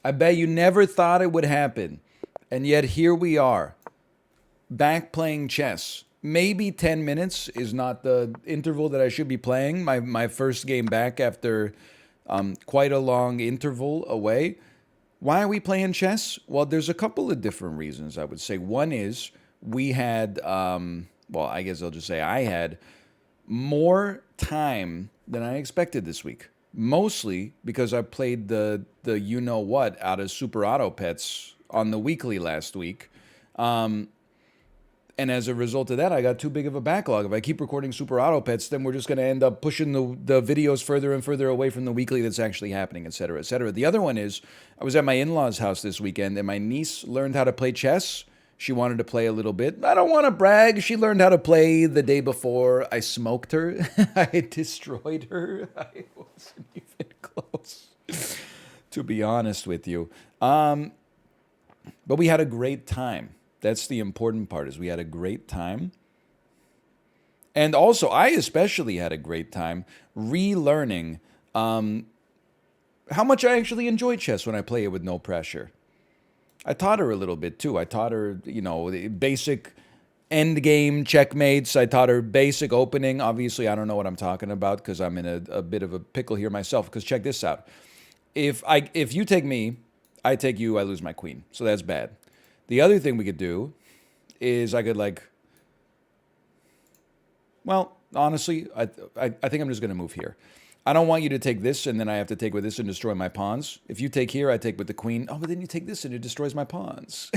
I bet you never thought it would happen. And yet here we are, back playing chess. Maybe 10 minutes is not the interval that I should be playing. My first game back after quite a long interval away. Why are we playing chess? Well, there's a couple of different reasons, I would say. One is we had, well, I guess I'll just say I had more time than I expected this week. Mostly because I played the you know what out of Super Auto Pets on the weekly last week. And as a result of that, I got too big of a backlog. If I keep recording Super Auto Pets, then we're just going to end up pushing the videos further and further away from the weekly that's actually happening, et cetera, et cetera. The other one is I was at my in-laws' house this weekend, and my niece learned how to play chess. She wanted to play a little bit. I don't want to brag. She learned how to play the day before I smoked her. I destroyed her. I wasn't even close, to be honest with you. But we had a great time. That's the important part, is we had a great time. And also, I especially had a great time relearning how much I actually enjoy chess when I play it with no pressure. I taught her a little bit too. I taught her, you know, the basic end game checkmates. I taught her basic opening. Obviously, I don't know what I'm talking about because I'm in a bit of a pickle here myself. Because check this out. If you take me, I take you, I lose my queen. So that's bad. The other thing we could do is I could well, honestly, I think I'm just going to move here. I don't want you to take this and then I have to take with this and destroy my pawns. If you take here, I take with the queen. Oh, but then you take this and it destroys my pawns.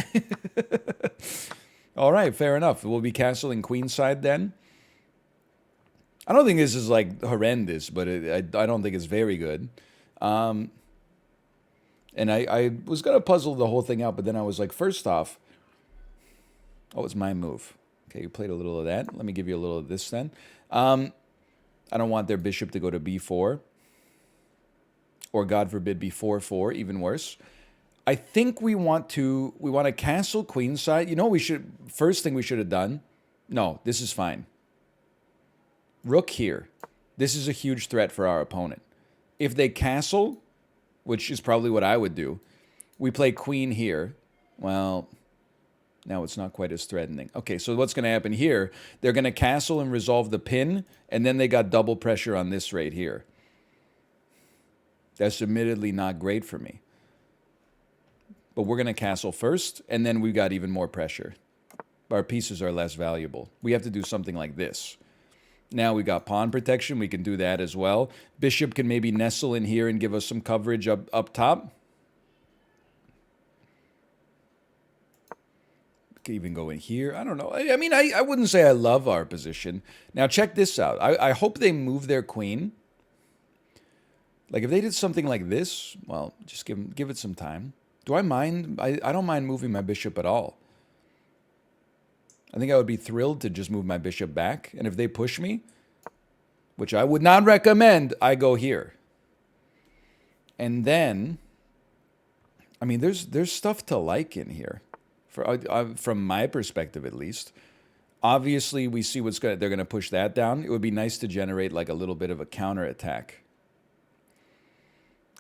All right, fair enough. We'll be castling queenside then. I don't think this is like horrendous, but I don't think it's very good. And I was going to puzzle the whole thing out, but then I was like, first off, oh, it's my move. Okay, you played a little of that. Let me give you a little of this then. I don't want their bishop to go to b4. Or God forbid b4-4, even worse. I think we want to castle queenside. You know, first thing we should have done. No, this is fine. Rook here. This is a huge threat for our opponent. If they castle, which is probably what I would do, we play queen here. Well, now it's not quite as threatening. Okay, so what's going to happen here? They're going to castle and resolve the pin, and then they got double pressure on this right here. That's admittedly not great for me. But we're going to castle first, and then we've got even more pressure. Our pieces are less valuable. We have to do something like this. Now we got pawn protection. We can do that as well. Bishop can maybe nestle in here and give us some coverage up top. Could even go in here. I don't know. I mean, I wouldn't say I love our position. Now check this out. I hope they move their queen. Like if they did something like this, well, just give it some time. Do I mind? I don't mind moving my bishop at all. I think I would be thrilled to just move my bishop back. And if they push me, which I would not recommend, I go here. And then, I mean, there's stuff to like in here. From my perspective, at least. Obviously, we see they're going to push that down. It would be nice to generate like a little bit of a counterattack.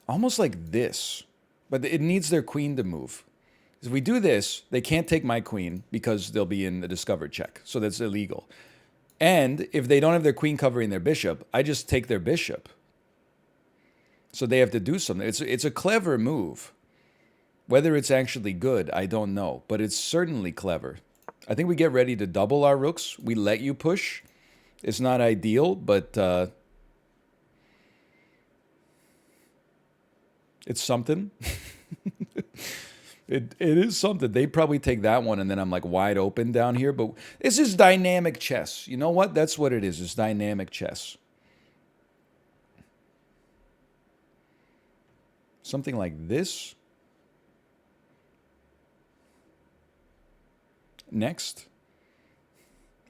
Almost like this. But it needs their queen to move. If we do this, they can't take my queen because they'll be in the discovered check. So that's illegal. And if they don't have their queen covering their bishop, I just take their bishop. So they have to do something. It's a clever move. Whether it's actually good, I don't know. But it's certainly clever. I think we get ready to double our rooks. We let you push. It's not ideal, but it's something. It is something. They probably take that one, and then I'm like wide open down here. But this is dynamic chess. You know what? That's what it is. It's dynamic chess. Something like this. Next.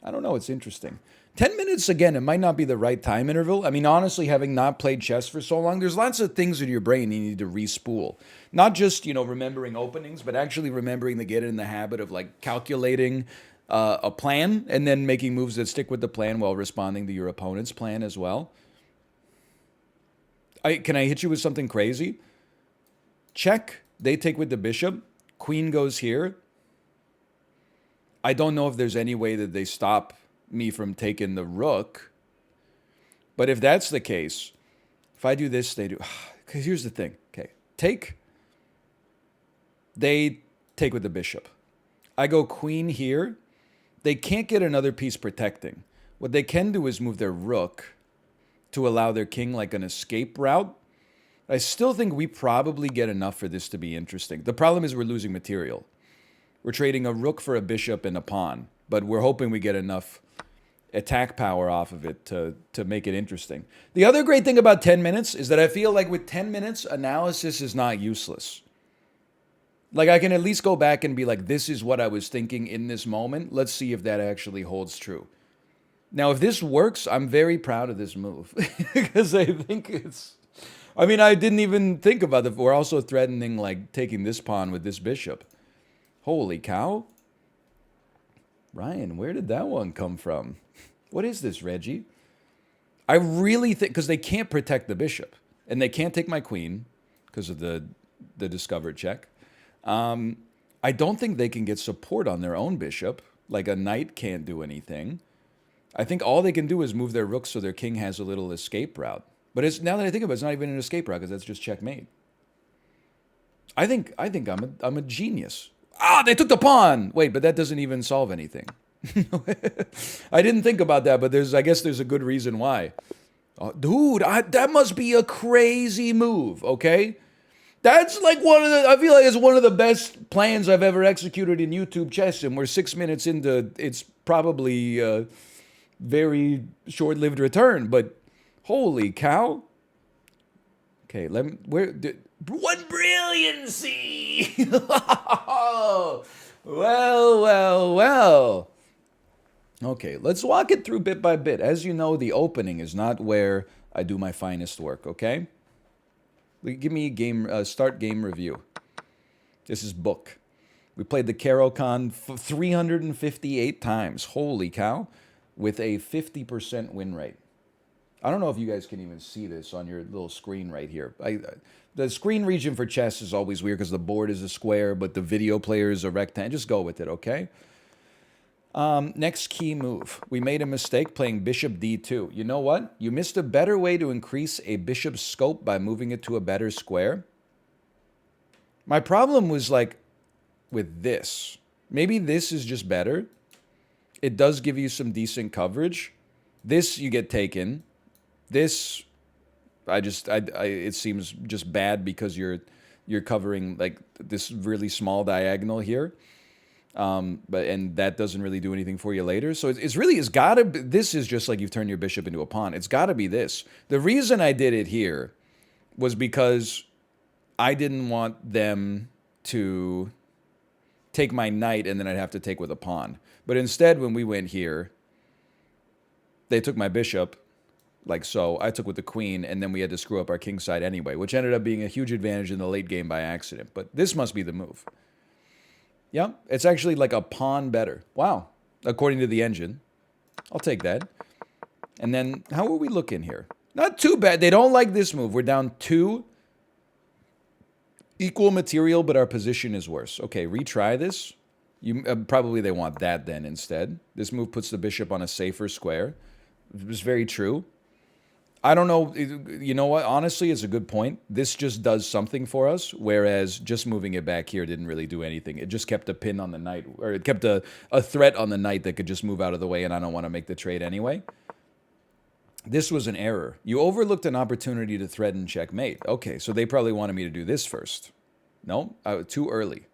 I don't know. It's interesting. 10 minutes, again, it might not be the right time interval. I mean, honestly, having not played chess for so long, there's lots of things in your brain you need to re-spool. Not just, remembering openings, but actually remembering to get in the habit of, like, calculating a plan and then making moves that stick with the plan while responding to your opponent's plan as well. Can I hit you with something crazy? Check They take with the bishop. Queen goes here. I don't know if there's any way that they stop me from taking the rook. But if that's the case, if I do this, they do. Because here's the thing. Okay, take. They take with the bishop. I go queen here. They can't get another piece protecting. What they can do is move their rook to allow their king like an escape route. I still think we probably get enough for this to be interesting. The problem is we're losing material. We're trading a rook for a bishop and a pawn, but we're hoping we get enough attack power off of it to make it interesting. The other great thing about 10 minutes is that I feel like with 10 minutes, analysis is not useless. Like I can at least go back and be like, this is what I was thinking in this moment. Let's see if that actually holds true. Now, if this works, I'm very proud of this move because I think it's... I mean, I didn't even think about it. We're also threatening like taking this pawn with this bishop. Holy cow. Ryan, where did that one come from? What is this, Reggie? I really think, because they can't protect the bishop, and they can't take my queen because of the discovered check. I don't think they can get support on their own bishop. Like a knight can't do anything. I think all they can do is move their rook so their king has a little escape route. But it's, now that I think of it, it's not even an escape route because that's just checkmate. I think I'm a genius. Ah, they took the pawn. Wait, but that doesn't even solve anything. I didn't think about that, but I guess there's a good reason why. Oh, dude, that must be a crazy move, okay? That's like I feel like it's one of the best plans I've ever executed in YouTube chess, and we're 6 minutes into, it's probably a very short-lived return, but holy cow. Okay, what brilliancy! Well. Okay, let's walk it through bit by bit. As you know, the opening is not where I do my finest work, okay? Give me a game, start game review. This is book. We played the Caro-Kann 358 times. Holy cow. With a 50% win rate. I don't know if you guys can even see this on your little screen right here. The screen region for chess is always weird because the board is a square, but the video player is a rectangle. Just go with it, okay? Next key move. We made a mistake playing bishop d2. You know what? You missed a better way to increase a bishop's scope by moving it to a better square. My problem was like with this. Maybe this is just better. It does give you some decent coverage. This you get taken. This, it seems just bad because you're covering like this really small diagonal here. And that doesn't really do anything for you later. So it's gotta be, this is just like you've turned your bishop into a pawn. It's gotta be this. The reason I did it here was because I didn't want them to take my knight and then I'd have to take with a pawn. But instead, when we went here, they took my bishop, like so. I took with the queen, and then we had to screw up our king side anyway, which ended up being a huge advantage in the late game by accident. But this must be the move. Yeah, it's actually like a pawn better. Wow, according to the engine. I'll take that. And then, how are we looking here? Not too bad. They don't like this move. We're down 2. Equal material, but our position is worse. Okay, retry this. Probably they want that then instead. This move puts the bishop on a safer square. It was very true. I don't know. You know what? Honestly, it's a good point. This just does something for us, whereas just moving it back here didn't really do anything. It just kept a pin on the knight, or it kept a threat on the knight that could just move out of the way, and I don't want to make the trade anyway. This was an error. You overlooked an opportunity to threaten checkmate. Okay, so they probably wanted me to do this first. No, too early.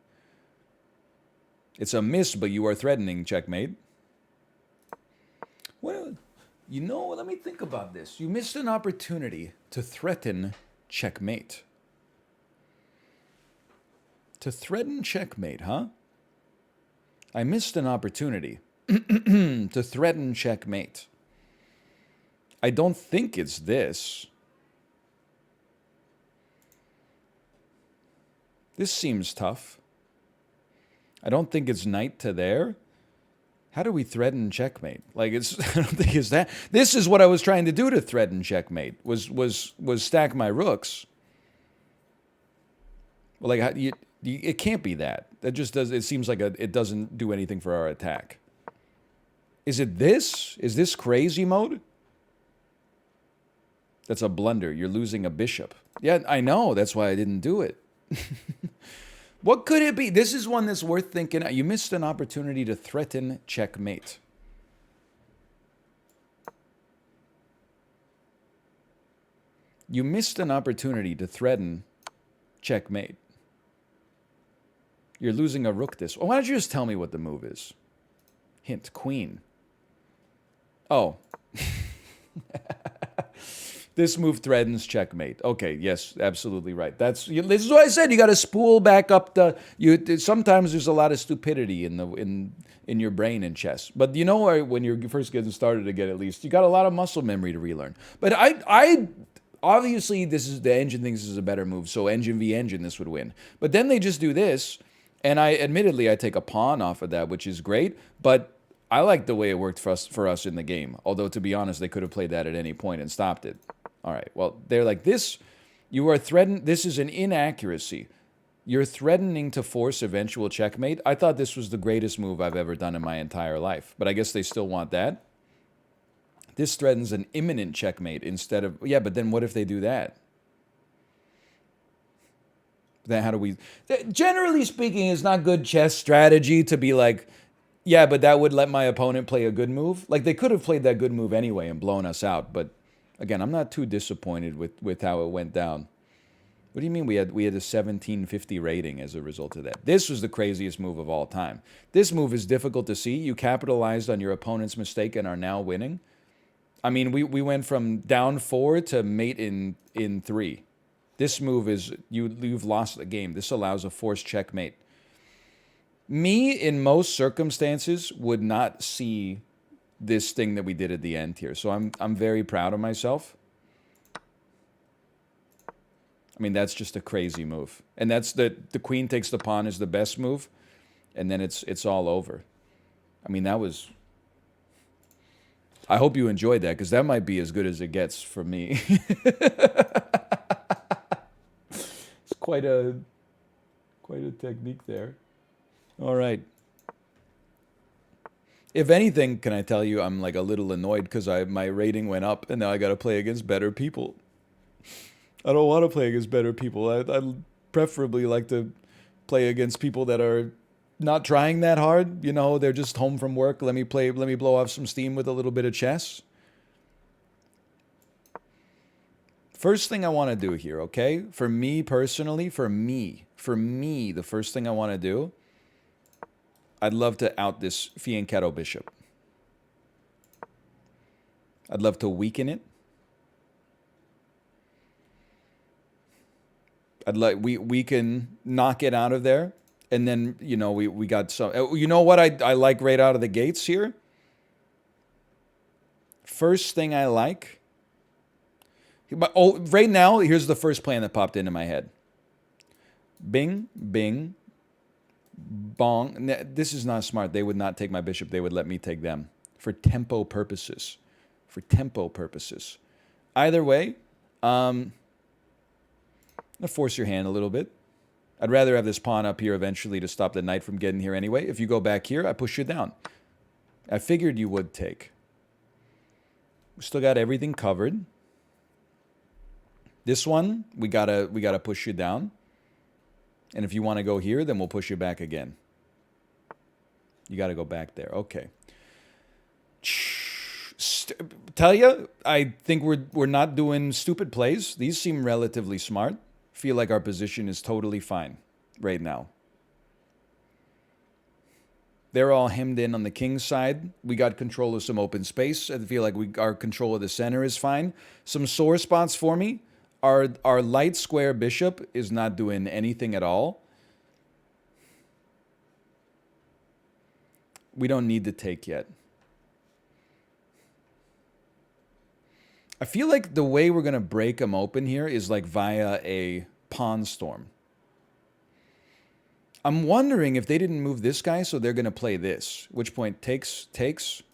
It's a miss, but you are threatening checkmate. Well, you know, let me think about this. You missed an opportunity to threaten checkmate. To threaten checkmate, huh? I missed an opportunity to threaten checkmate. I don't think it's this. This seems tough. I don't think it's knight to there. How do we threaten checkmate? Like it's I don't think it's that. This is what I was trying to do to threaten checkmate. Was stack my rooks. Well, like, it can't be that. That just does. It seems like it doesn't do anything for our attack. Is it this? Is this crazy mode? That's a blunder. You're losing a bishop. Yeah, I know. That's why I didn't do it. What could it be? This is one that's worth thinking. You missed an opportunity to threaten checkmate. You missed an opportunity to threaten checkmate. You're losing a rook this. Oh, why don't you just tell me what the move is? Hint, queen. Oh. This move threatens checkmate. Okay, yes, absolutely right. This is what I said. You got to spool back up the. Sometimes there's a lot of stupidity in your brain in chess. But you know, when you're first getting started again, at least you got a lot of muscle memory to relearn. But I obviously the engine thinks this is a better move. So engine v engine, this would win. But then they just do this, and admittedly I take a pawn off of that, which is great. But I like the way it worked for us in the game. Although to be honest, they could have played that at any point and stopped it. All right, well, they're like, this, you are threatening, this is an inaccuracy. You're threatening to force eventual checkmate. I thought this was the greatest move I've ever done in my entire life, but I guess they still want that. This threatens an imminent checkmate instead of, yeah, but then what if they do that? Then how do we, generally speaking, it's not good chess strategy to be like, yeah, but that would let my opponent play a good move. Like, they could have played that good move anyway and blown us out, but again, I'm not too disappointed with how it went down. What do you mean we had a 1750 rating as a result of that? This was the craziest move of all time. This move is difficult to see. You capitalized on your opponent's mistake and are now winning. I mean, we went from down 4 to mate in 3. This move is, you've lost the game. This allows a forced checkmate. Me, in most circumstances, would not see this thing that we did at the end here. So I'm very proud of myself. I mean, that's just a crazy move. And that's the queen takes the pawn is the best move. And then it's all over. I mean, that was... I hope you enjoyed that, because that might be as good as it gets for me. It's quite a technique there. All right. If anything, can I tell you, I'm like a little annoyed because my rating went up and now I got to play against better people. I don't want to play against better people. I preferably like to play against people that are not trying that hard. You know, they're just home from work. Let me blow off some steam with a little bit of chess. First thing I want to do here, okay? For me personally, for me, the first thing I want to do, I'd love to out this fianchetto bishop. I'd love to weaken it. We can knock it out of there, and then you know we got some. You know what I like right out of the gates here. First thing I like. But right now here's the first plan that popped into my head. Bing, bing. Bong. This is not smart. They would not take my bishop. They would let me take them for tempo purposes. For tempo purposes. Either way, force your hand a little bit. I'd rather have this pawn up here eventually to stop the knight from getting here anyway. If you go back here, I push you down. I figured you would take. We still got everything covered. This one, we gotta push you down. And if you want to go here, then we'll push you back again. You got to go back there. Okay. Tell you, I think we're not doing stupid plays. These seem relatively smart. Feel like our position is totally fine right now. They're all hemmed in on the king's side. We got control of some open space. I feel like our control of the center is fine. Some sore spots for me. Our light square bishop is not doing anything at all. We don't need to take yet. I feel like the way we're going to break them open here is like via a pawn storm. I'm wondering if they didn't move this guy, so they're going to play this. At which point takes. If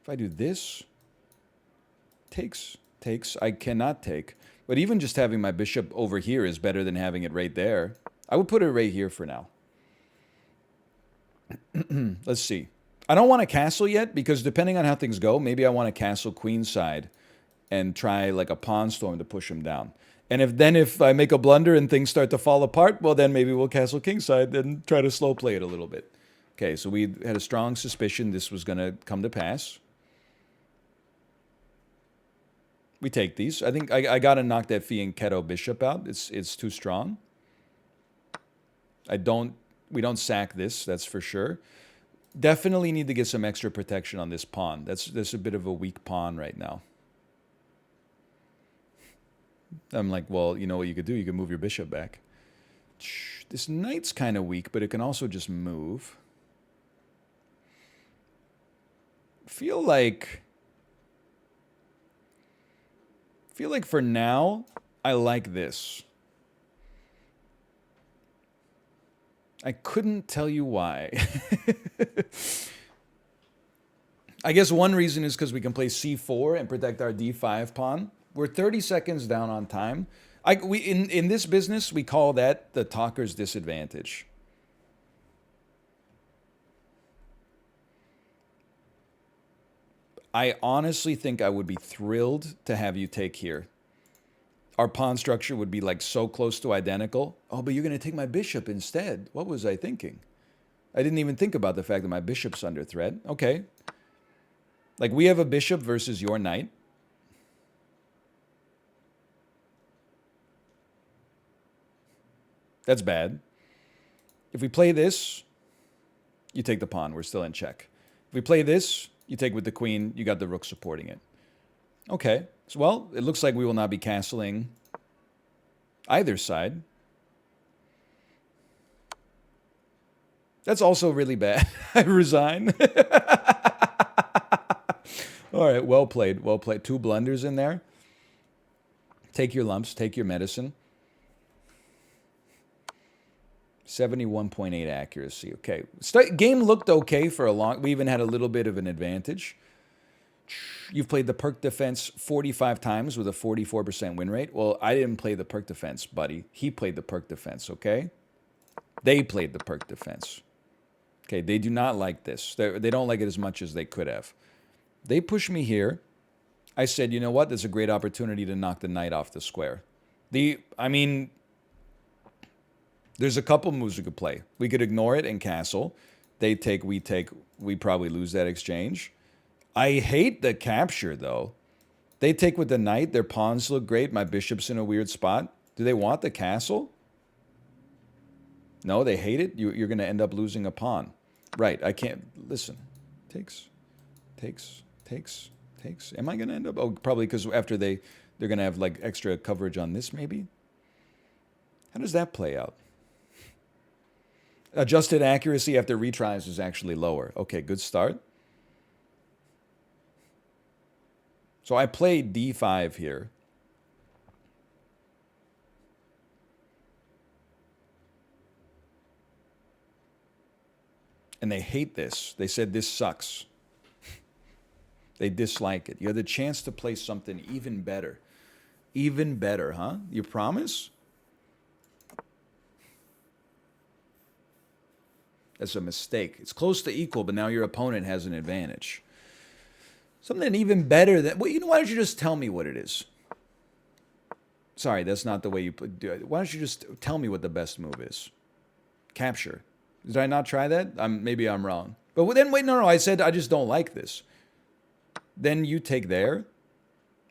I do this, takes. I cannot take. But even just having my bishop over here is better than having it right there. I would put it right here for now. Let's see. I don't want to castle yet because depending on how things go, maybe I want to castle queenside and try like a pawn storm to push him down. And if I make a blunder and things start to fall apart, well, then maybe we'll castle kingside and try to slow play it a little bit. Okay, so we had a strong suspicion this was going to come to pass. We take these. I think I got to knock that fianchetto bishop out. It's too strong. We don't sack this, that's for sure. Definitely need to get some extra protection on this pawn. That's a bit of a weak pawn right now. I'm like, well, you know what you could do? You could move your bishop back. This knight's kind of weak, but it can also just move. Feel like for now, I like this. I couldn't tell you why. I guess one reason is because we can play c4 and protect our d5 pawn. We're 30 seconds down on time. In this business, we call that the talker's disadvantage. I honestly think I would be thrilled to have you take here. Our pawn structure would be like so close to identical. Oh, but you're going to take my bishop instead. What was I thinking? I didn't even think about the fact that my bishop's under threat. Okay. Like we have a bishop versus your knight. That's bad. If we play this, you take the pawn. We're still in check. If we play this, you take with the queen. You got the rook supporting it. Okay. So, well, it looks like we will not be castling either side. That's also really bad. I resign. All right, well played, well played. 2 blunders in there. Take your lumps, take your medicine. 71.8 accuracy. Okay. Game looked okay for a long... We even had a little bit of an advantage. You've played the perk defense 45 times with a 44% win rate. Well, I didn't play the perk defense, buddy. He played the perk defense, okay? They played the perk defense. Okay, they do not like this. They don't like it as much as they could have. They pushed me here. I said, you know what? There's a great opportunity to knock the knight off the square. I mean... There's a couple moves we could play. We could ignore it and castle. They take, we take. We probably lose that exchange. I hate the capture, though. They take with the knight. Their pawns look great. My bishop's in a weird spot. Do they want the castle? No, they hate it. You're going to end up losing a pawn. Right, I can't... Listen. Takes. Am I going to end up... Oh, probably because after they're going to have, like, extra coverage on this, maybe? How does that play out? Adjusted accuracy after retries is actually lower. Okay, good start. So I played d5 here. And they hate this. They said this sucks. They dislike it. You had the chance to play something even better. Even better, huh? You promise? That's a mistake. It's close to equal, but now your opponent has an advantage. Something even better than... Well, you know, why don't you just tell me what it is? Sorry, that's not the way you do it. Why don't you just tell me what the best move is? Capture. Did I not try that? Maybe I'm wrong. But then, wait, no, I said I just don't like this. Then you take there.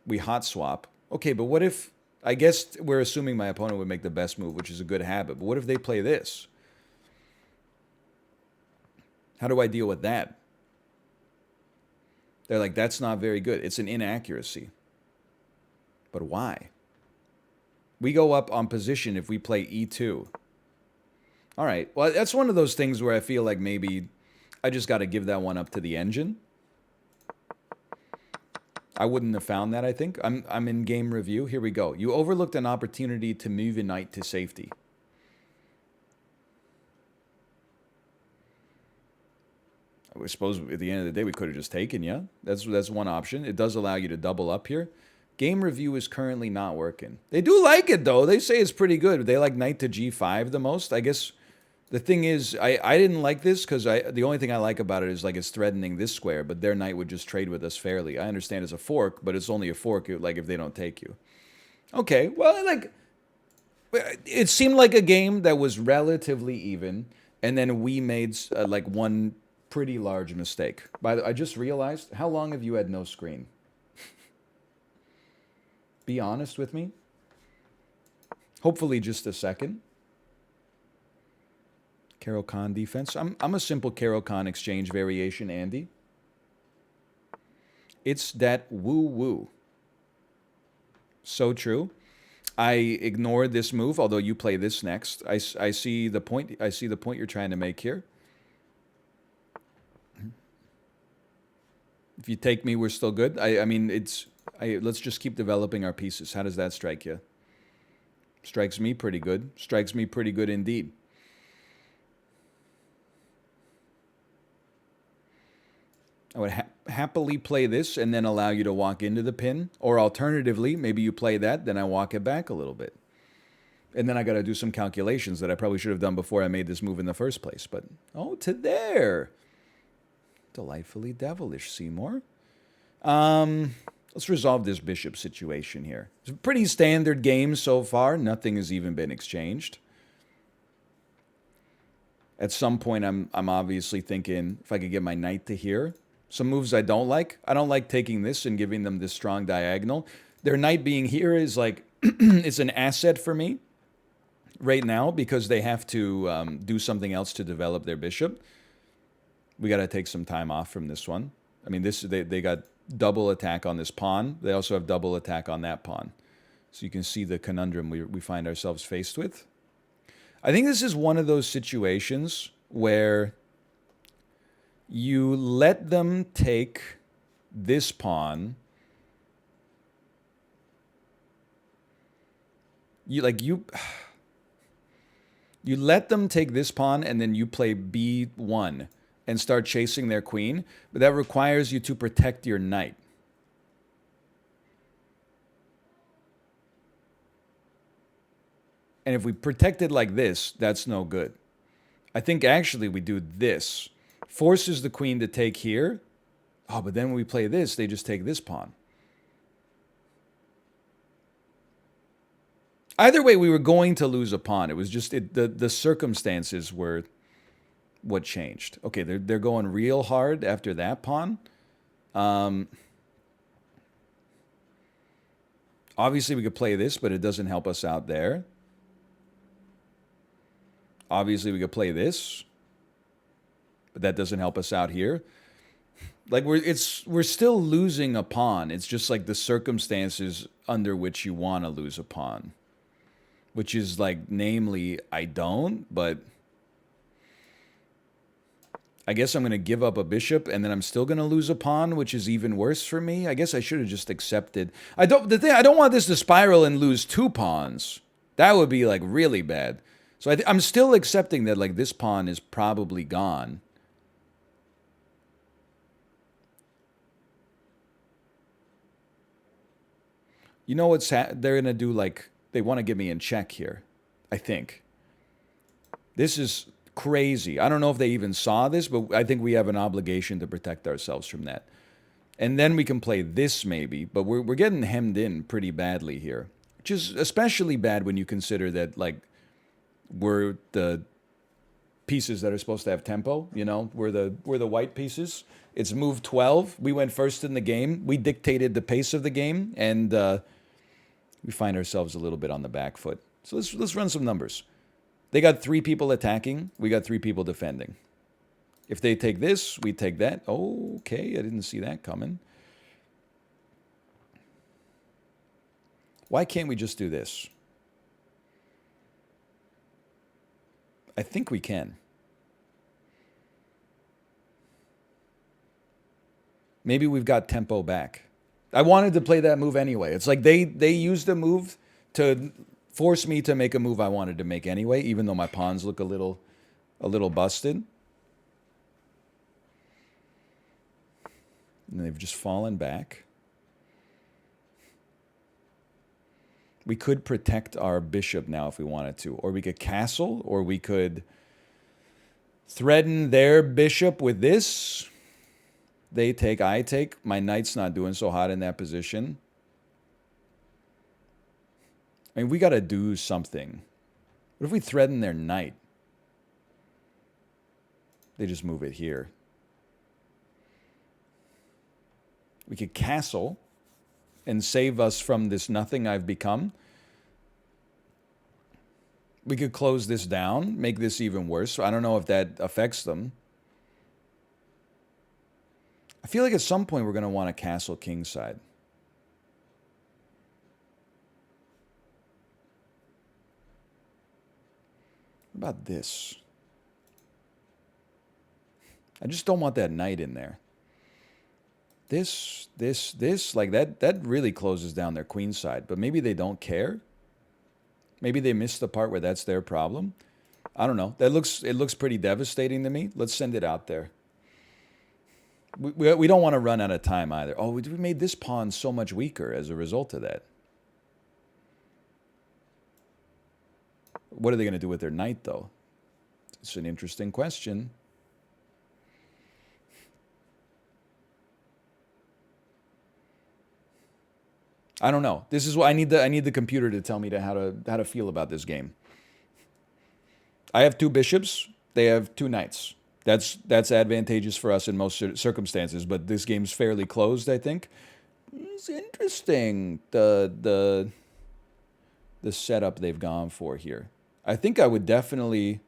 We hot swap. Okay, but what if... I guess we're assuming my opponent would make the best move, which is a good habit. But what if they play this? How do I deal with that? They're like, that's not very good. It's an inaccuracy. But why? We go up on position if we play e2. All right. Well, that's one of those things where I feel like maybe I just got to give that one up to the engine. I wouldn't have found that, I think. I'm in game review. Here we go. You overlooked an opportunity to move a knight to safety. I suppose at the end of the day, we could have just taken, yeah? That's one option. It does allow you to double up here. Game review is currently not working. They do like it, though. They say it's pretty good. They like knight to g5 the most. I guess the thing is, I didn't like this because the only thing I like about it is like it's threatening this square, but their knight would just trade with us fairly. I understand it's a fork, but it's only a fork like if they don't take you. Okay, well, like, it seemed like a game that was relatively even, and then we made like one pretty large mistake. By the, I just realized, how long have you had no screen? Be honest with me. Hopefully just a second. Carol Khan defense. I'm a simple Carol Khan exchange variation, Andy. It's that woo-woo. So true. I ignored this move, although you play this next. I see the point. I see the point you're trying to make here. If you take me, we're still good. I mean, it's... let's just keep developing our pieces. How does that strike you? Strikes me pretty good. Strikes me pretty good indeed. I would happily play this and then allow you to walk into the pin. Or alternatively, maybe you play that, then I walk it back a little bit. And then I got to do some calculations that I probably should have done before I made this move in the first place. But, oh, to there. Delightfully devilish, Seymour. Let's resolve this bishop situation here. It's a pretty standard game so far. Nothing has even been exchanged. At some point, I'm obviously thinking if I could get my knight to here. Some moves I don't like. I don't like taking this and giving them this strong diagonal. Their knight being here is like, it's an asset for me right now because they have to do something else to develop their bishop. We got to take some time off from this one. I mean, they got double attack on this pawn. They also have double attack on that pawn. So you can see the conundrum we find ourselves faced with. I think this is one of those situations where you let them take this pawn. You let them take this pawn and then you play B1 and start chasing their queen, but that requires you to protect your knight. And if we protect it like this, that's no good. I think actually we do this. Forces the queen to take here. Oh, but then when we play this, they just take this pawn. Either way, we were going to lose a pawn. It was just the circumstances were what changed. Okay, they're going real hard after that pawn. Obviously, we could play this, but it doesn't help us out there. Obviously, we could play this, but that doesn't help us out here. Like we're still losing a pawn. It's just like the circumstances under which you want to lose a pawn, which is like, namely, I don't, but I guess I'm going to give up a bishop and then I'm still going to lose a pawn, which is even worse for me. I guess I should have just accepted. I don't want this to spiral and lose 2 pawns. That would be like really bad. So I'm still accepting that like this pawn is probably gone. You know what's they're going to do, like, they want to get me in check here, I think. This is crazy. I don't know if they even saw this, but I think we have an obligation to protect ourselves from that. And then we can play this maybe, but we're getting hemmed in pretty badly here, which is especially bad when you consider that, like, we're the pieces that are supposed to have tempo, you know? We're the white pieces. It's move 12. We went first in the game. We dictated the pace of the game, and we find ourselves a little bit on the back foot. So let's run some numbers. They got 3 people attacking. We got 3 people defending. If they take this, we take that. Okay, I didn't see that coming. Why can't we just do this? I think we can. Maybe we've got tempo back. I wanted to play that move anyway. It's like they used the move to force me to make a move I wanted to make anyway, even though my pawns look a little busted. And they've just fallen back. We could protect our bishop now if we wanted to. Or we could castle, or we could threaten their bishop with this. They take, I take. My knight's not doing so hot in that position. I mean, we got to do something. What if we threaten their knight? They just move it here. We could castle and save us from this nothing I've become. We could close this down, make this even worse. So I don't know if that affects them. I feel like at some point we're going to want to castle kingside. What about this? I just don't want that knight in there. This, like that really closes down their queen side. But maybe they don't care. Maybe they missed the part where that's their problem. I don't know. It looks pretty devastating to me. Let's send it out there. We don't want to run out of time either. Oh, we made this pawn so much weaker as a result of that. What are they going to do with their knight, though? It's an interesting question. I don't know. This is what I need the computer to tell me how to feel about this game. I have 2 bishops. They have 2 knights. That's advantageous for us in most circumstances, but this game's fairly closed, I think. It's interesting the setup they've gone for here. I think I would definitely.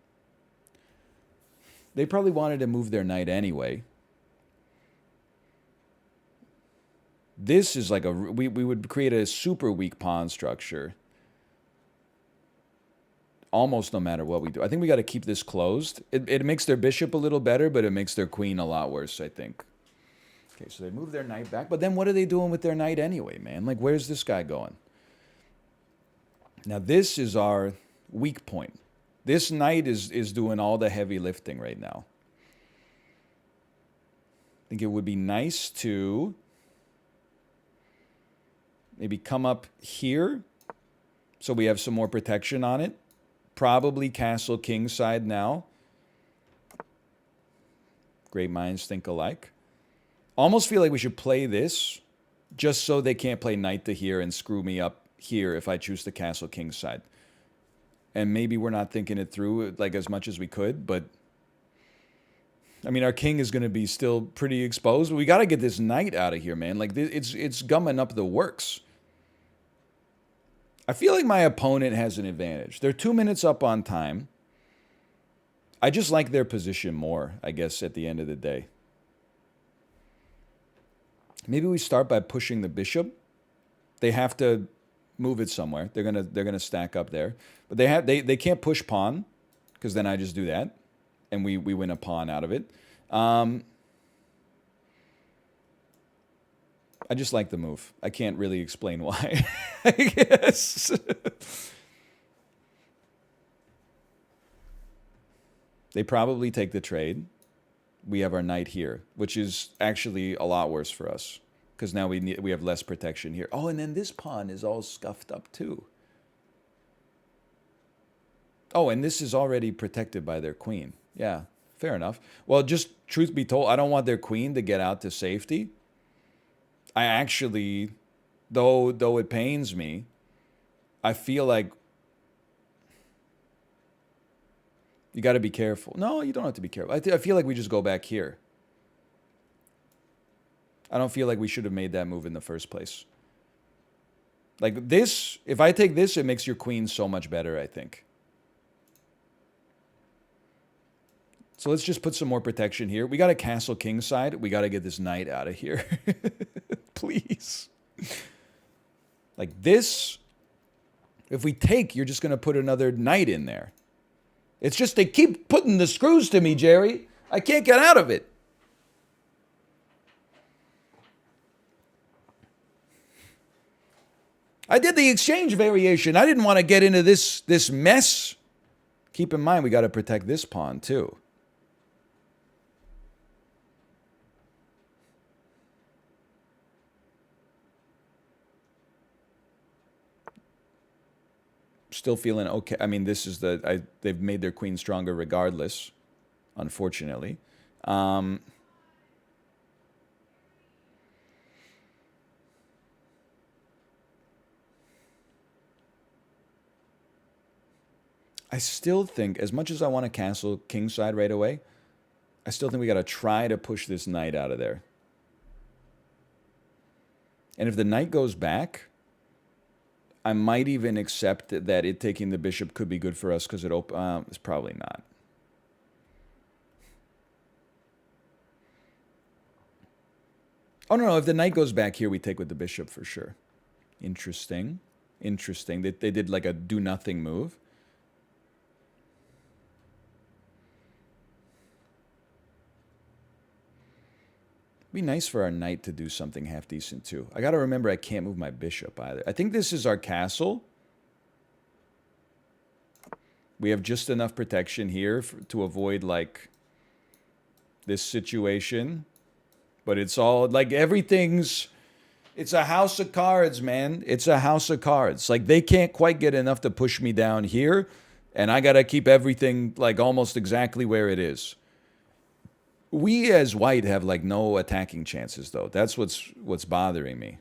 They probably wanted to move their knight anyway. This is like we would create a super weak pawn structure. Almost no matter what we do. I think we got to keep this closed. It makes their bishop a little better, but it makes their queen a lot worse, I think. Okay, so they move their knight back. But then what are they doing with their knight anyway, man? Like, where's this guy going? Now, this is our weak point. This knight is doing all the heavy lifting right now. I think it would be nice to maybe come up here so we have some more protection on it. Probably castle kingside now. Great minds think alike. Almost feel like we should play this just so they can't play knight to here and screw me up here if I choose to castle kingside. And maybe we're not thinking it through like as much as we could, but I mean, our king is going to be still pretty exposed. But we got to get this knight out of here, man. Like, it's gumming up the works. I feel like my opponent has an advantage. They're 2 minutes up on time. I just like their position more, I guess, at the end of the day. Maybe we start by pushing the bishop. They have to move it somewhere. They're gonna stack up there. But they can't push pawn, because then I just do that. And we win a pawn out of it. I just like the move. I can't really explain why, I guess. They probably take the trade. We have our knight here, which is actually a lot worse for us, because now we have less protection here. Oh, and then this pawn is all scuffed up too. Oh, and this is already protected by their queen. Yeah, fair enough. Well, just truth be told, I don't want their queen to get out to safety. I actually, though it pains me, I feel like you got to be careful. No, you don't have to be careful. I feel like we just go back here. I don't feel like we should have made that move in the first place. Like this, if I take this, it makes your queen so much better, I think. So let's just put some more protection here. We got to castle kingside. We got to get this knight out of here. Please. Like this, if we take, you're just going to put another knight in there. It's just they keep putting the screws to me, Jerry. I can't get out of it. I did the exchange variation. I didn't want to get into this mess. Keep in mind, we got to protect this pawn, too. Still feeling okay. I mean, this is they've made their queen stronger regardless, unfortunately. I still think, as much as I want to castle kingside right away, I still think we got to try to push this knight out of there. And if the knight goes back, I might even accept that it taking the bishop could be good for us because it's probably not. Oh, no, if the knight goes back here, we take with the bishop for sure. Interesting. Interesting. They did like a do-nothing move. Be nice for our knight to do something half decent too. I got to remember I can't move my bishop either. I think this is our castle. We have just enough protection here to avoid like this situation. But it's all like everything's... It's a house of cards, man. It's a house of cards. Like they can't quite get enough to push me down here. And I got to keep everything like almost exactly where it is. We as white have like no attacking chances though. That's what's bothering me.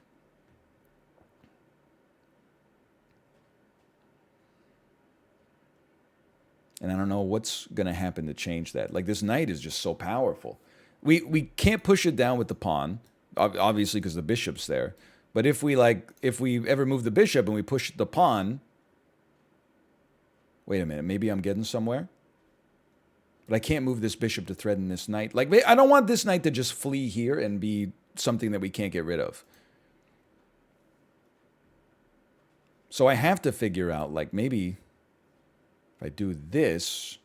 And I don't know what's going to happen to change that. Like this knight is just so powerful. We can't push it down with the pawn, obviously because the bishop's there. But if we ever move the bishop and we push the pawn, wait a minute, maybe I'm getting somewhere. But I can't move this bishop to threaten this knight. Like, I don't want this knight to just flee here and be something that we can't get rid of. So I have to figure out, like, maybe if I do this,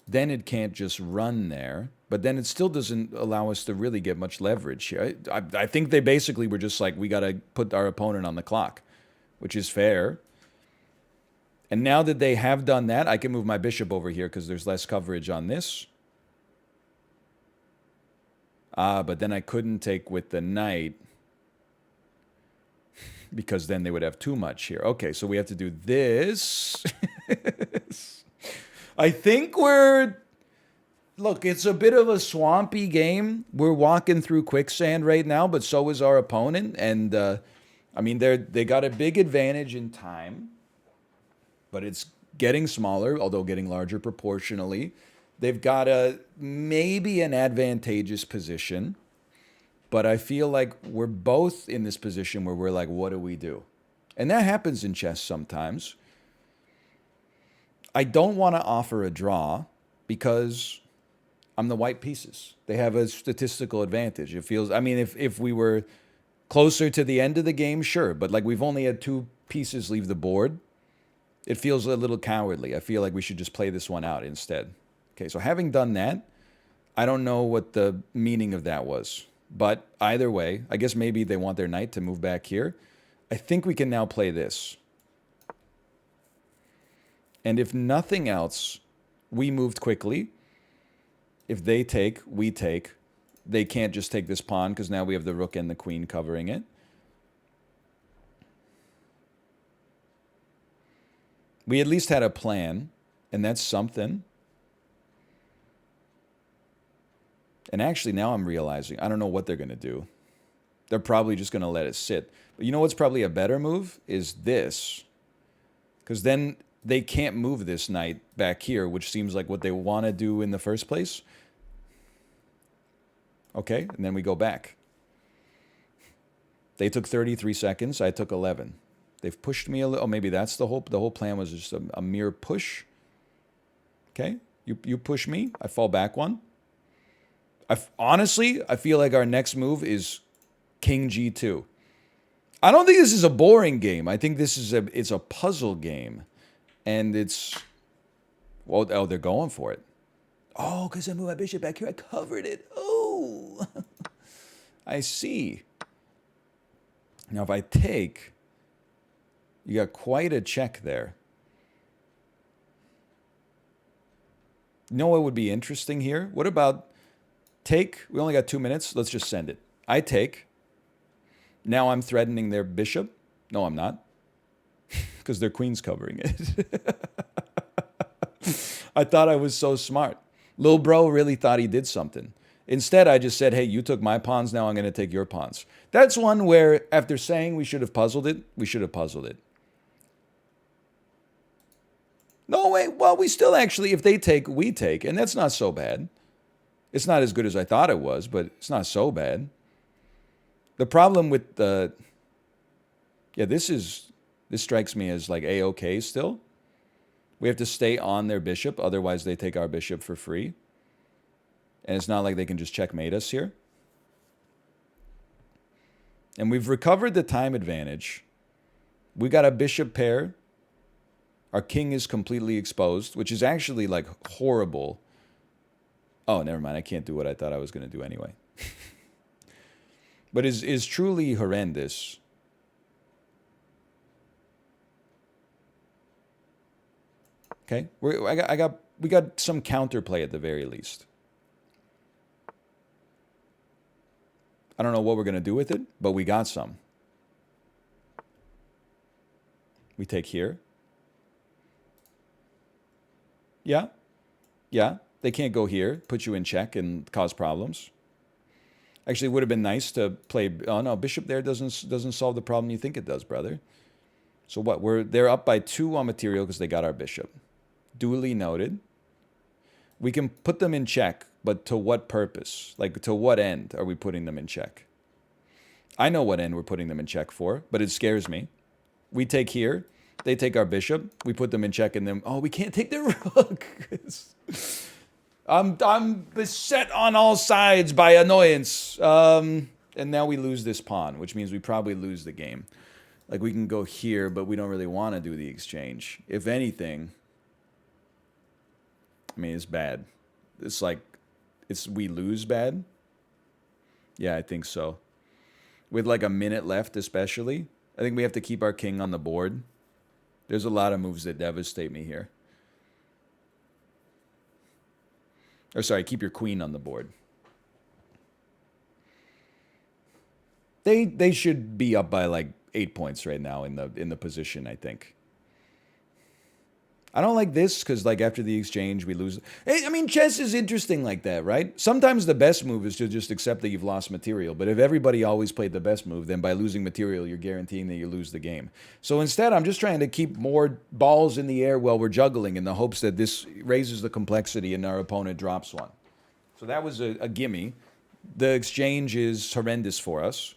then it can't just run there. But then it still doesn't allow us to really get much leverage here. I think they basically were just like, we got to put our opponent on the clock, which is fair. And now that they have done that, I can move my bishop over here because there's less coverage on this. But then I couldn't take with the knight because then they would have too much here. Okay, so we have to do this. I think we're... Look, it's a bit of a swampy game. We're walking through quicksand right now, but so is our opponent. And, I mean, they got a big advantage in time. But it's getting smaller, although getting larger proportionally. They've got maybe an advantageous position. But I feel like we're both in this position where we're like, what do we do? And that happens in chess sometimes. I don't want to offer a draw because I'm the white pieces. They have a statistical advantage. It feels, I mean, if we were closer to the end of the game, sure. But like we've only had 2 pieces leave the board. It feels a little cowardly. I feel like we should just play this one out instead. Okay, so having done that, I don't know what the meaning of that was. But either way, I guess maybe they want their knight to move back here. I think we can now play this. And if nothing else, we moved quickly. If they take, we take. They can't just take this pawn because now we have the rook and the queen covering it. We at least had a plan, and that's something. And actually, now I'm realizing, I don't know what they're going to do. They're probably just going to let it sit. But you know what's probably a better move? Is this. Because then they can't move this knight back here, which seems like what they want to do in the first place. Okay, and then we go back. They took 33 seconds. I took 11. They've pushed me a little. Oh, maybe that's the whole plan was just a mere push. Okay, you push me. I fall back one. Honestly, I feel like our next move is King G2. I don't think this is a boring game. I think this is it's a puzzle game. And it's... Well, oh, they're going for it. Oh, because I moved my bishop back here. I covered it. Oh! I see. Now, if I take... You got quite a check there. You know what would be interesting here? What about take? We only got 2 minutes. Let's just send it. I take. Now I'm threatening their bishop. No, I'm not. because their queen's covering it. I thought I was so smart. Lil bro really thought he did something. Instead, I just said, hey, you took my pawns, now I'm going to take your pawns. That's one where, after saying we should have puzzled it, we should have puzzled it. No, wait, well, we still actually, if they take, we take, and that's not so bad. It's not as good as I thought it was, but it's not so bad. The problem with the... Yeah, this strikes me as like A-okay still. We have to stay on their bishop, otherwise they take our bishop for free. And it's not like they can just checkmate us here. And we've recovered the time advantage. We got a bishop pair. Our king is completely exposed, which is actually like horrible. Oh, never mind. I can't do what I thought I was going to do anyway. But is truly horrendous. Okay, we got some counterplay at the very least. I don't know what we're going to do with it, but we got some. We take here. Yeah. Yeah. They can't go here, put you in check and cause problems. Actually, it would have been nice to play... Oh, no, bishop there doesn't solve the problem you think it does, brother. So what? They're up by 2 on material because they got our bishop. Duly noted. We can put them in check, but to what purpose? Like, to what end are we putting them in check? I know what end we're putting them in check for, but it scares me. We take here. They take our bishop. We put them in check, and then... Oh, we can't take their rook. I'm beset on all sides by annoyance. And now we lose this pawn, which means we probably lose the game. Like, we can go here, but we don't really want to do the exchange. If anything... I mean, it's bad. It's like... we lose bad? Yeah, I think so. With like a minute left, especially. I think we have to keep our king on the board. There's a lot of moves that devastate me here. Or sorry, keep your queen on the board. They should be up by like 8 points right now in the position, I think. I don't like this because like after the exchange we lose. I mean, chess is interesting like that, right? Sometimes the best move is to just accept that you've lost material. But if everybody always played the best move, then by losing material, you're guaranteeing that you lose the game. So instead, I'm just trying to keep more balls in the air while we're juggling in the hopes that this raises the complexity and our opponent drops one. So that was a gimme. The exchange is horrendous for us.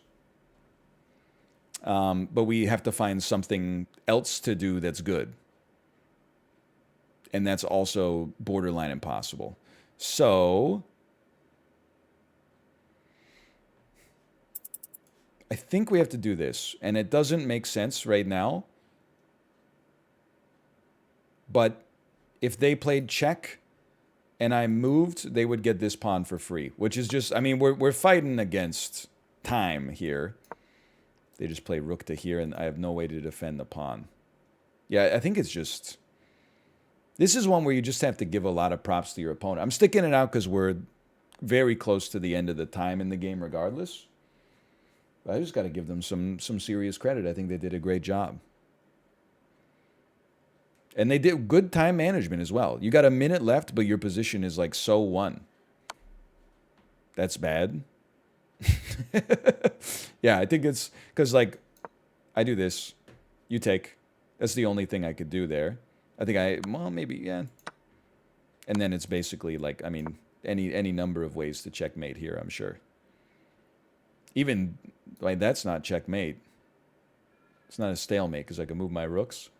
But we have to find something else to do that's good. And that's also borderline impossible. So I think we have to do this. And it doesn't make sense right now. But if they played check and I moved, they would get this pawn for free. Which is just, I mean, we're fighting against time here. They just play rook to here, and I have no way to defend the pawn. Yeah, I think it's just... This is one where you just have to give a lot of props to your opponent. I'm sticking it out because we're very close to the end of the time in the game regardless. But I just got to give them some serious credit. I think they did a great job. And they did good time management as well. You got a minute left, but your position is like so won. That's bad. Yeah, I think it's because like I do this. You take. That's the only thing I could do there. I think well, maybe, yeah. And then it's basically like, I mean, any number of ways to checkmate here, I'm sure. Even, like, that's not checkmate. It's not a stalemate because I can move my rooks.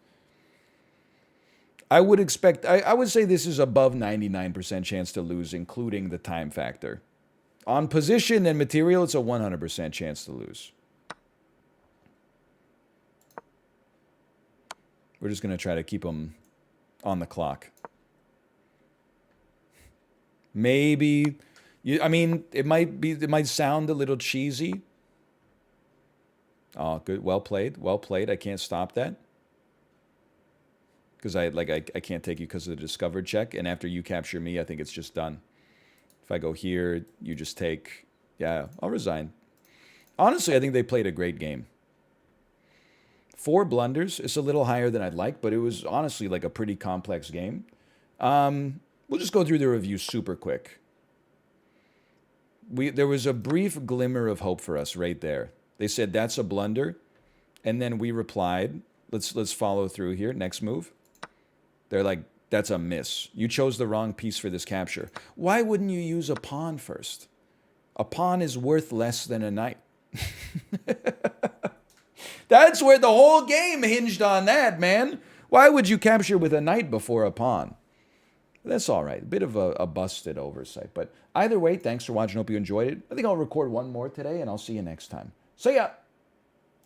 I would expect, I would say this is above 99% chance to lose, including the time factor. On position and material, it's a 100% chance to lose. We're just going to try to keep them on the clock. Maybe, I mean, it might sound a little cheesy. Oh, good, well played, well played. I can't stop that because I can't take you because of the discovered check. And after you capture me, I think it's just done. If I go here, you just take. Yeah, I'll resign. Honestly, I think they played a great game. 4 blunders. It's a little higher than I'd like, but it was honestly like a pretty complex game. We'll just go through the review super quick. There was a brief glimmer of hope for us right there. They said that's a blunder, and then we replied, let's follow through here. Next move. They're like, that's a miss. You chose the wrong piece for this capture. Why wouldn't you use a pawn first? A pawn is worth less than a knight. That's where the whole game hinged on that, man. Why would you capture with a knight before a pawn? That's all right. A bit of a busted oversight. But either way, thanks for watching. Hope you enjoyed it. I think I'll record one more today, and I'll see you next time. See ya!